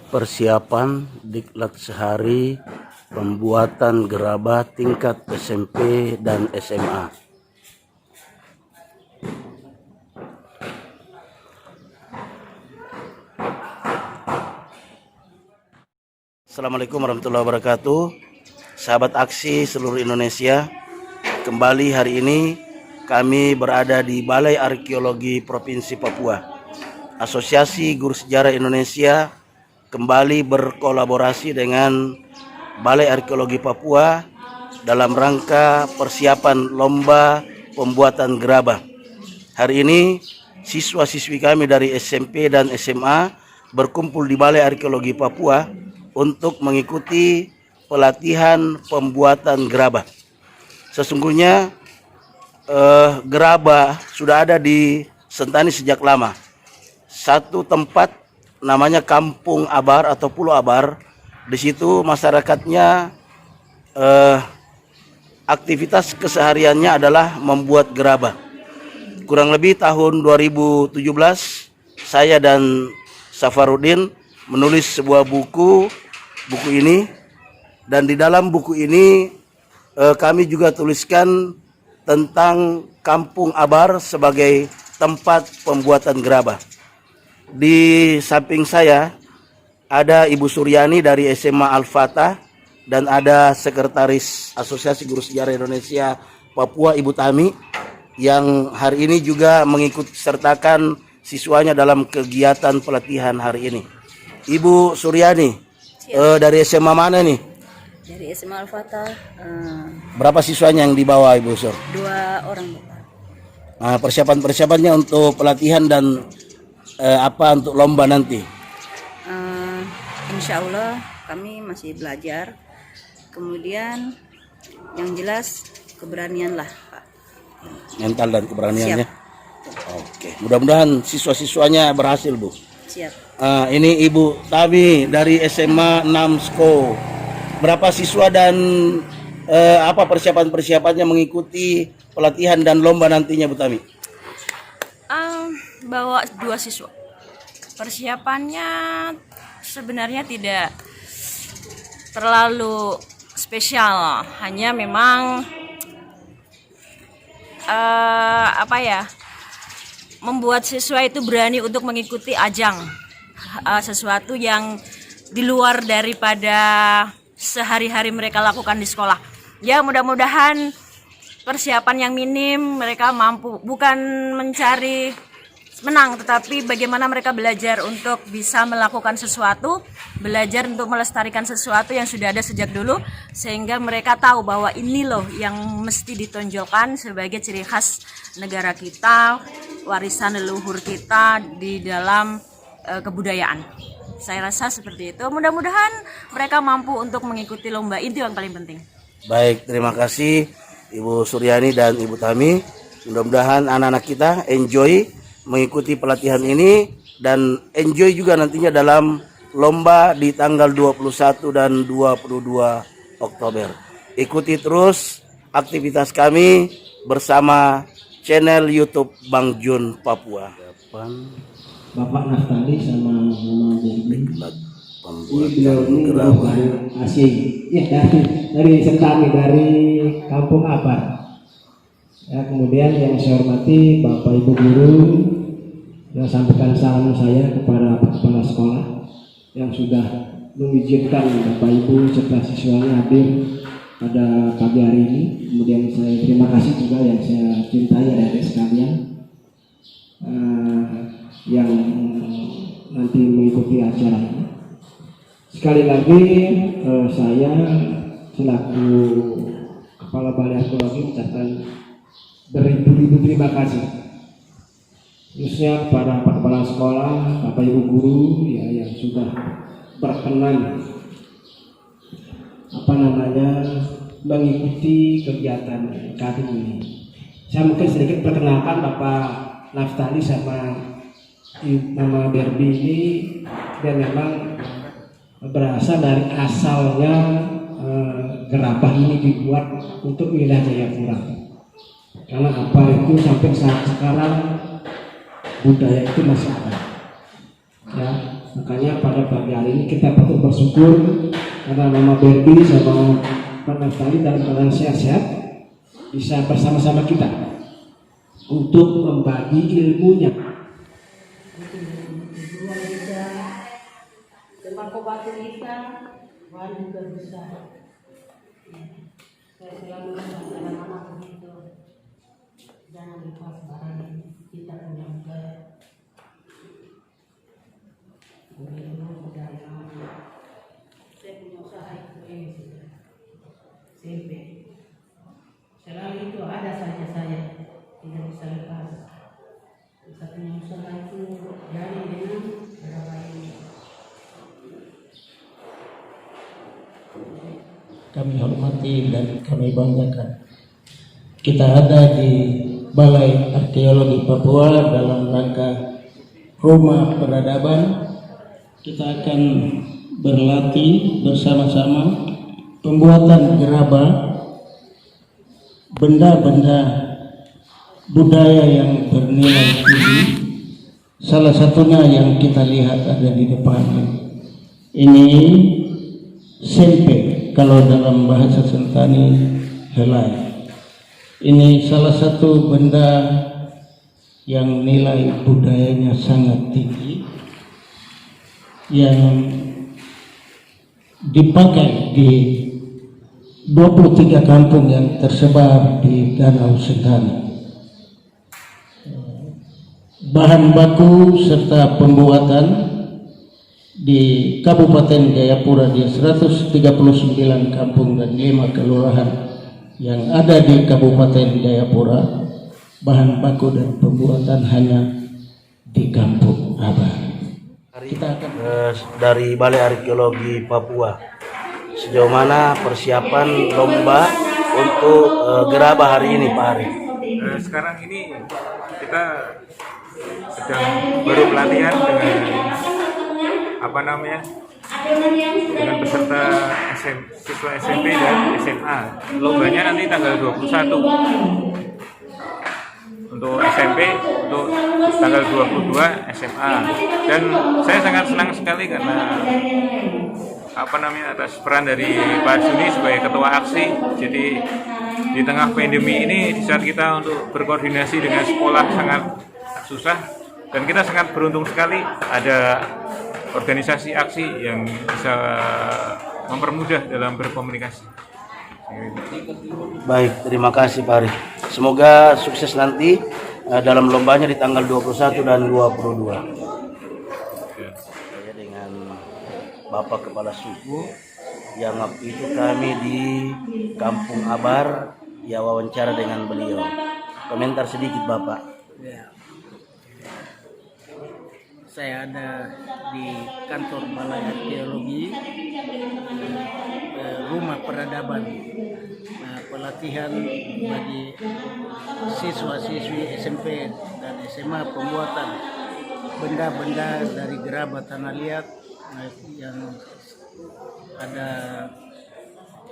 Persiapan diklat sehari pembuatan gerabah tingkat SMP dan SMA. Assalamualaikum warahmatullahi wabarakatuh. Sahabat aksi seluruh Indonesia, kembali hari ini kami berada di Balai Arkeologi Provinsi Papua. Asosiasi Guru Sejarah Indonesia kembali berkolaborasi dengan Balai Arkeologi Papua dalam rangka persiapan lomba pembuatan gerabah. Hari ini siswa-siswi kami dari SMP dan SMA berkumpul di Balai Arkeologi Papua untuk mengikuti pelatihan pembuatan gerabah. Sesungguhnya gerabah sudah ada di Sentani sejak lama. Satu tempat namanya Kampung Abar atau Pulau Abar. Di situ masyarakatnya aktivitas kesehariannya adalah membuat gerabah. Kurang lebih tahun 2017 saya dan Safarudin menulis sebuah buku ini, dan di dalam buku ini kami juga tuliskan tentang Kampung Abar sebagai tempat pembuatan gerabah. Di samping saya ada Ibu Suryani dari SMA Al-Fatah dan ada Sekretaris Asosiasi Guru Sejarah Indonesia Papua Ibu Tami yang hari ini juga mengikut sertakan siswanya dalam kegiatan pelatihan hari ini. Ibu Suryani, dari SMA mana nih? Dari SMA Al-Fatah. Berapa siswanya yang dibawa Ibu Sur? 2 orang, Bapak. Nah, persiapannya untuk pelatihan dan apa untuk lomba nanti? Insya Allah kami masih belajar. Kemudian yang jelas keberanian lah, Pak. Mental dan keberaniannya. Siap. Oke, mudah-mudahan siswa-siswanya berhasil, Bu. Siap. Ini Ibu Tami dari SMA 6 SKO. Berapa siswa dan apa persiapannya mengikuti pelatihan dan lomba nantinya, Bu Tami? Bawa 2 siswa. Persiapannya sebenarnya tidak terlalu spesial, hanya memang membuat siswa itu berani untuk mengikuti ajang sesuatu yang di luar daripada sehari-hari mereka lakukan di sekolah. Ya, mudah-mudahan persiapan yang minim mereka mampu bukan mencari menang, tetapi bagaimana mereka belajar untuk bisa melakukan sesuatu, belajar untuk melestarikan sesuatu yang sudah ada sejak dulu, sehingga mereka tahu bahwa ini loh yang mesti ditonjolkan sebagai ciri khas negara kita, warisan leluhur kita di dalam kebudayaan. Saya rasa seperti itu. Mudah-mudahan mereka mampu untuk mengikuti lomba, itu yang paling penting. Baik, terima kasih Ibu Suryani dan Ibu Tami. Mudah-mudahan anak-anak kita enjoy mengikuti pelatihan ini dan enjoy juga nantinya dalam lomba di tanggal 21 dan 22 Oktober. Ikuti terus aktivitas kami bersama channel YouTube Bang Jun Papua. Bapak Naftali sama Mama Jermin. Ini beliau ini dari asing, ya dari Sentani, dari Kampung Abar. Ya, kemudian yang saya hormati Bapak Ibu Guru, yang sampaikan salam saya kepada Pak Kepala Sekolah yang sudah mengizinkan Bapak Ibu serta siswanya hadir pada pagi hari ini. Kemudian saya terima kasih juga yang saya cintai adik-adik sekalian yang nanti mengikuti acara ini. Sekali lagi saya selaku Kepala Balai Arkeologi mengucapkan beribu-ribu terima kasih, khususnya kepada Pak Kepala Sekolah, Bapak Ibu Guru ya, yang sudah berkenan mengikuti kegiatan kami ini. Saya mungkin sedikit perkenalkan Bapak Naftali sama Mama Berbi ini. Dia memang berasal dari asalnya gerabah ini dibuat untuk wilayah Jayapura. Karena apa itu sampai saat sekarang budaya itu masih ada. Ya, makanya pada pagi hari ini kita patut bersyukur karena Mama Berbi sama Pak Naftali dalam keadaan sehat-sehat bisa bersama-sama kita untuk membagi ilmunya. Saya selalu mengatakan anak begitu, jangan lepas barang kita punya budaya. Begitu dari lama, saya punya usaha itu ini sudah SMP. Selalu itu ada saja saya, tidak bisa lepas. Saya punya usaha itu dari dengan berapa ini. Kami hormati dan kami banggakan. Kita ada di Balai Arkeologi Papua dalam rangka Rumah Peradaban. Kita akan berlatih bersama-sama pembuatan gerabah, benda-benda budaya yang bernilai tinggi. Salah satunya yang kita lihat ada di depan ini sempe. Kalau dalam bahasa Sentani, helai. Ini salah satu benda yang nilai budayanya sangat tinggi, yang dipakai di 23 kampung yang tersebar di Danau Sentani. Bahan baku serta pembuatan di Kabupaten Jayapura di 139 kampung dan 5 kelurahan yang ada di Kabupaten Jayapura, bahan baku dan pembuatan hanya di Kampung Abar. Kita akan Dari Balai Arkeologi Papua, sejauh mana persiapan lomba untuk gerabah hari ini, Pak Ari? Sekarang ini kita sedang baru pelatihan dengan dengan peserta siswa SMP dan SMA. Lombanya nanti tanggal 21 untuk SMP, untuk tanggal 22 SMA. Dan saya sangat senang sekali karena atas peran dari Pak Juni sebagai ketua aksi. Jadi di tengah pandemi ini, di saat kita untuk berkoordinasi dengan sekolah sangat susah, dan kita sangat beruntung sekali ada organisasi aksi yang bisa mempermudah dalam berkomunikasi. Baik, terima kasih Pak Ari. Semoga sukses nanti dalam lombanya di tanggal 21 dan 22. Saya dengan Bapak Kepala Suku yang waktu itu kami di Kampung Abar, ya wawancara dengan beliau. Komentar sedikit Bapak. Ya. Saya ada di kantor Balai Arkeologi, Rumah Peradaban, pelatihan bagi siswa-siswi SMP dan SMA pembuatan benda-benda dari gerabah tanah liat yang ada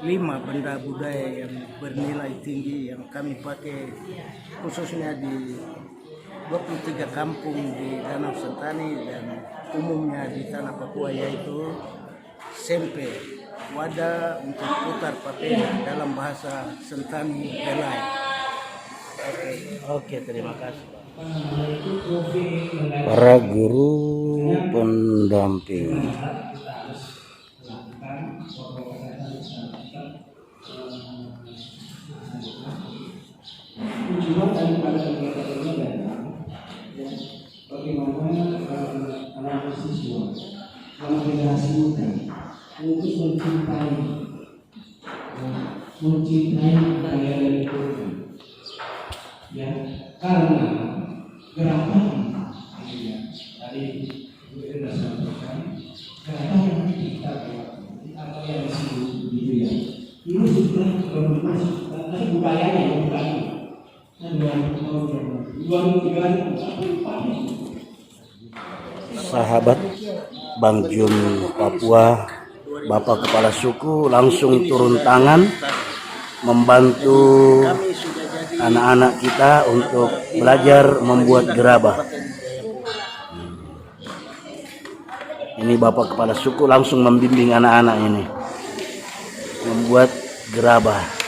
5 benda budaya yang bernilai tinggi yang kami pakai khususnya di 23 kampung di Danau Sentani dan umumnya di tanah Papua, yaitu sempe, wadah untuk putar papeda, dalam bahasa Sentani helai. Oke, terima kasih. Para guru pendamping. Tujuan daripada kegiatan ini adalah bagaimana anak siswa, generasi muda untuk mencintai budaya dan lingkungan. Ya, karena gerabah tadi sudah sampaikan, gerabah yang kita buat atau yang disebut gitu ya, ini sudah berbentuk budayanya, bukan. Dua Sahabat Bang Jun Papua, Bapak Kepala Suku langsung turun tangan membantu anak-anak kita untuk belajar membuat gerabah. Ini Bapak Kepala Suku langsung membimbing anak-anak ini membuat gerabah.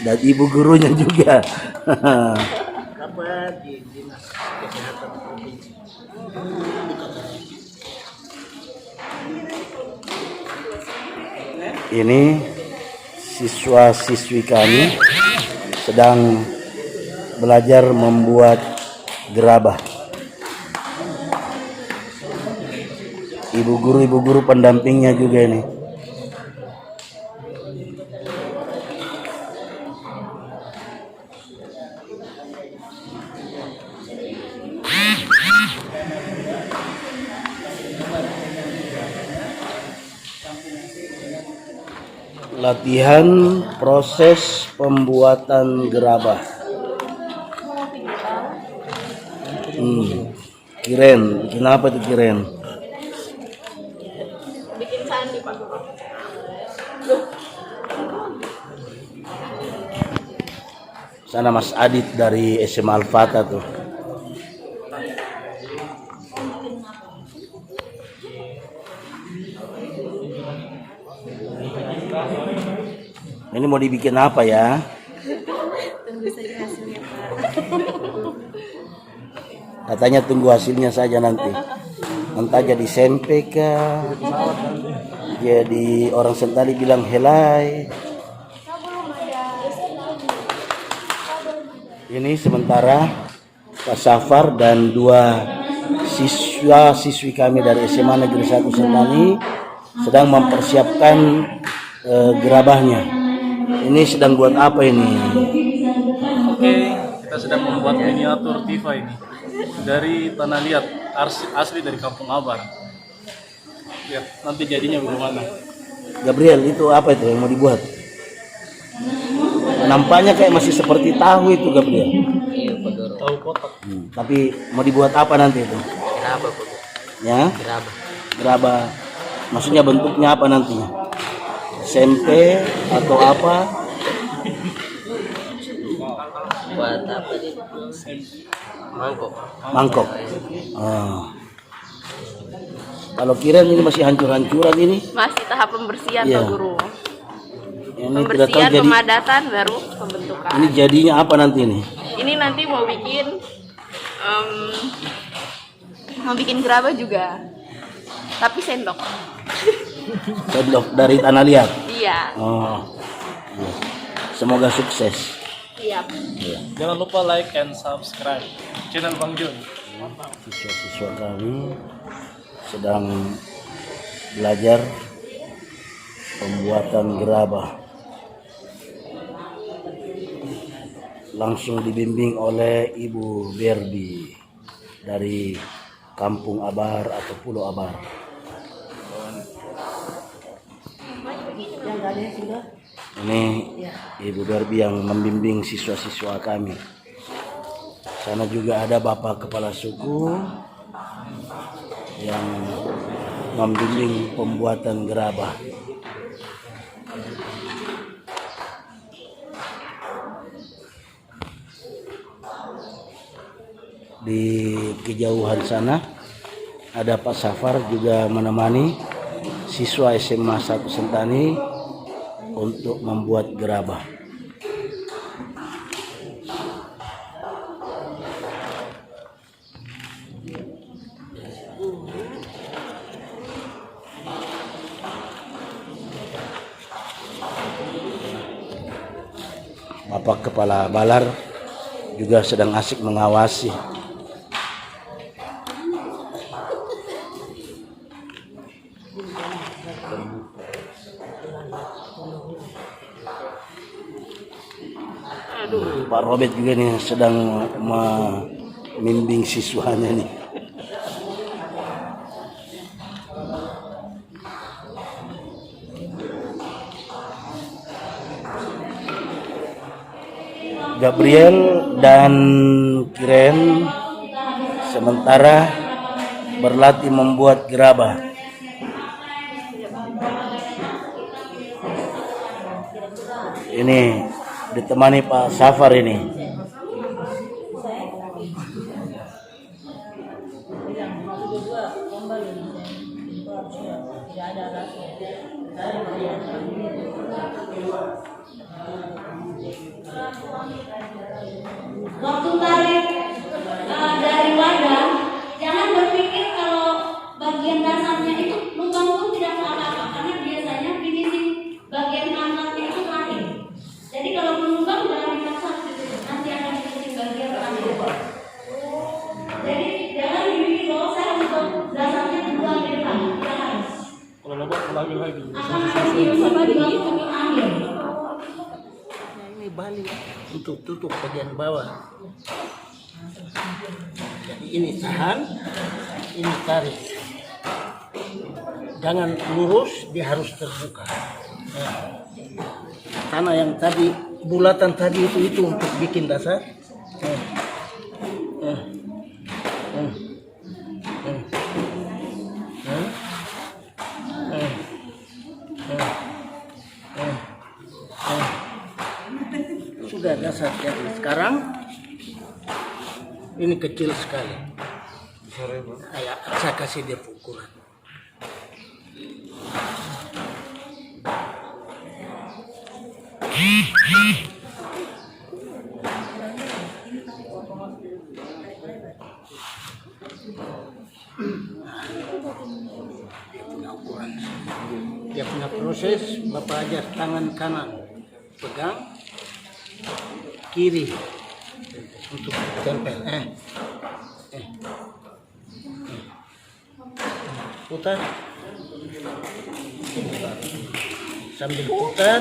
Dan ibu gurunya juga. Ini siswa-siswi kami sedang belajar membuat gerabah. Ibu guru pendampingnya juga ini. Latihan proses pembuatan gerabah. Kiren, kenapa itu kiren? Bikin sandi, Pak. Sana Mas Adit dari SMA Al-Fatah tuh. Ini mau dibikin apa ya? Tunggu saja hasilnya, Pak. Katanya tunggu hasilnya saja nanti. Entah jadi sempe kah? Jadi orang Sentali bilang helai. Ini sementara Pak Safar dan 2 siswa-siswi kami dari SMA Negeri 1 Sentani sedang mempersiapkan gerabahnya. Ini sedang buat apa ini? Oke, kita sedang membuat miniatur Tifa ini dari tanah liat asli dari Kampung Abar. Lihat nanti jadinya bagaimana. Gabriel, itu apa itu yang mau dibuat? Nampaknya kayak masih seperti tahu itu, Gabriel. Tahu kotak. Tapi mau dibuat apa nanti itu? Gerabah, Pak. Ya? Gerabah. Gerabah. Maksudnya bentuknya apa nantinya? Sempe atau apa? Buat apa sih? Mangkok. Mangkok. Ah. Kalau Kiren ini masih hancur-hancuran ini. Masih tahap pembersihan, Iya. Pak Guru. Ini tidak tahu Pembersihan, jadi. pemadatan, baru pembentukan. Ini jadinya apa nanti ini? Ini nanti mau bikin gerabah juga, tapi sendok. Sendok dari tanah liat. Iya. Oh. Iya. Semoga sukses. Siap. Jangan lupa like and subscribe channel Bang Jun. Siswa-siswa kami sedang belajar pembuatan gerabah. Langsung dibimbing oleh Ibu Berbi dari Kampung Abar atau Pulau Abar. Ini Ibu Berbi yang membimbing siswa-siswa kami. Sana juga ada Bapak Kepala Suku yang membimbing pembuatan gerabah. Di kejauhan sana ada Pak Safar juga menemani siswa SMA 1 Sentani untuk membuat gerabah. Bapak Kepala Balar juga sedang asik mengawasi. Pak Robert juga nih sedang membimbing siswanya nih. Gabriel dan Kiren sementara berlatih membuat gerabah. Ini ditemani Pak Safar ini. Waktu tarik dari wadah, jangan berpikir kalau bagian dasarnya itu lubang pun tidak apa-apa, karena biasanya finishing bagian angkatnya itu terakhir. Jadi kalau berlubang jangan dipaksa gitu, nanti akan finishing bagian terakhir. Jadi jangan dibikin bahwa saya untuk dasarnya dibuang di depan, tidak harus. Kalau lubang ulangi lagi. Akan ada di akhir. Ini balik untuk tutup bagian bawah. Jadi ini tahan, ini tarik. Jangan lurus, dia harus terbuka. Nah, tanah yang tadi bulatan tadi itu untuk bikin dasar. Sudah dasar jadi sekarang ini kecil sekali. Saya kasih dia ukuran. Dia punya proses, Bapak ajar tangan kanan pegang, kiri untuk tempel. Putar, sambil putar.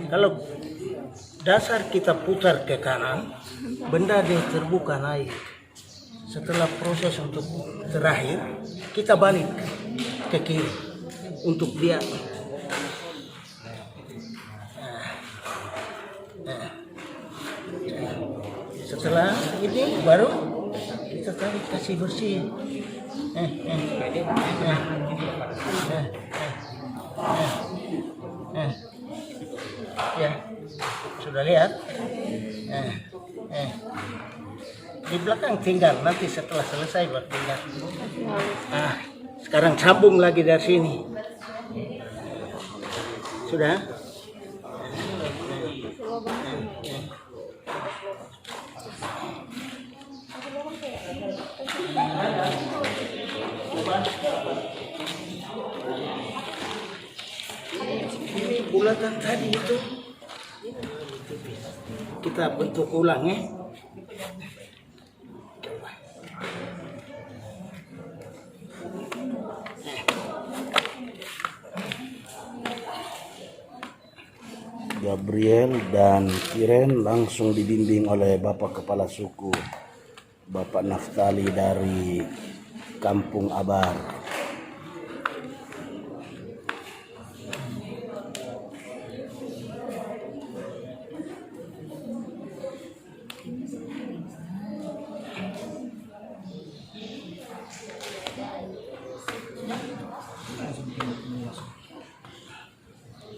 Kalau dasar kita putar ke kanan, benda dia terbuka naik. Setelah proses untuk terakhir, kita balik ke kiri untuk dia. Setelah ini baru kita tarik kasih bersih. Ya, sudah lihat. Di belakang tinggal, nanti setelah selesai baru tinggal. Sekarang sambung lagi dari sini. Sudah? Ini bulatan tadi itu kita bentuk ulang ya. Gabriel dan Kiren langsung dibimbing oleh Bapak Kepala Suku, Bapak Naftali dari Kampung Abar.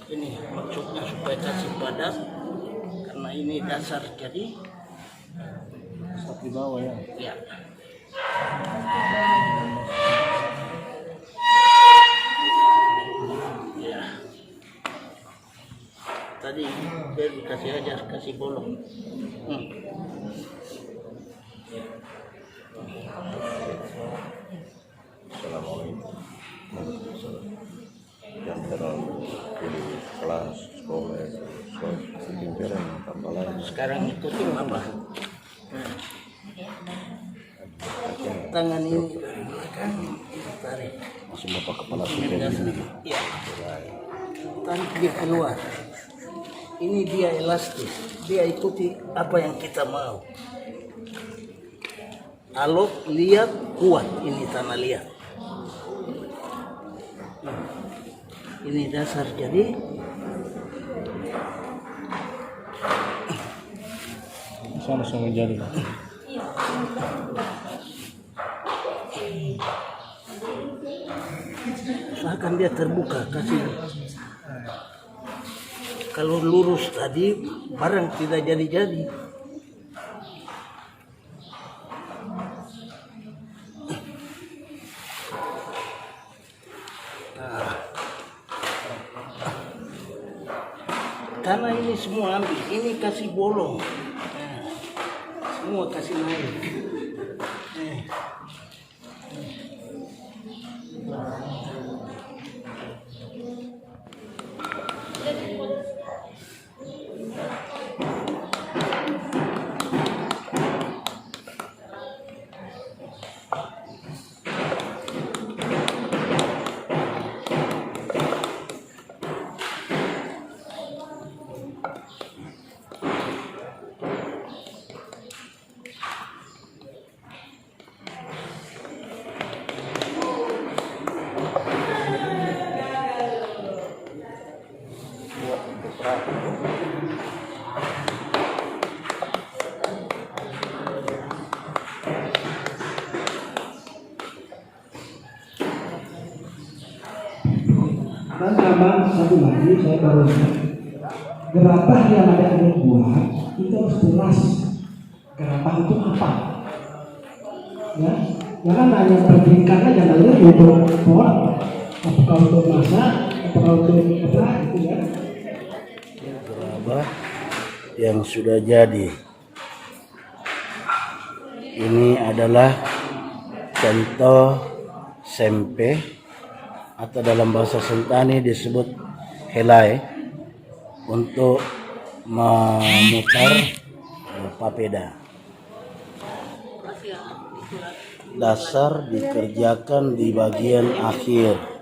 Ini maksudnya supaya kasih padat, karena ini dasar jadi Di bawah ya. ya. Ya. Tadi dia dikasih ajar, kasih bolong. Assalamualaikum. Yang terlalu di kelas sekolah pimpinan tambah lain. Sekarang ikutin apa? Tangan ini dari belakang, tarik. Masih Bapak Kepala Suku ini. Ya. Tarik dia keluar. Ini dia elastis. Dia ikuti apa yang kita mau. Alok lihat kuat, ini tanah liat. Ini dasar jadi Sana langsung menjadi. Usahakan dia terbuka, kasih. Kalau lurus tadi barang tidak jadi-jadi. Karena ini semua ambil, ini kasih bolong. Nah, semua kasih naik. Dan tambah satu lagi saya baru ingat, gerabah yang ada di buah itu harus jelas gerabah itu apa, ya jangan hanya perbaikan aja lalu untuk pot, apakah untuk masak, apakah untuk apa gitu ya. Gerabah yang sudah jadi. Ini adalah contoh sempe atau dalam bahasa Sentani disebut helai untuk memutar papeda. Dasar dikerjakan di bagian akhir.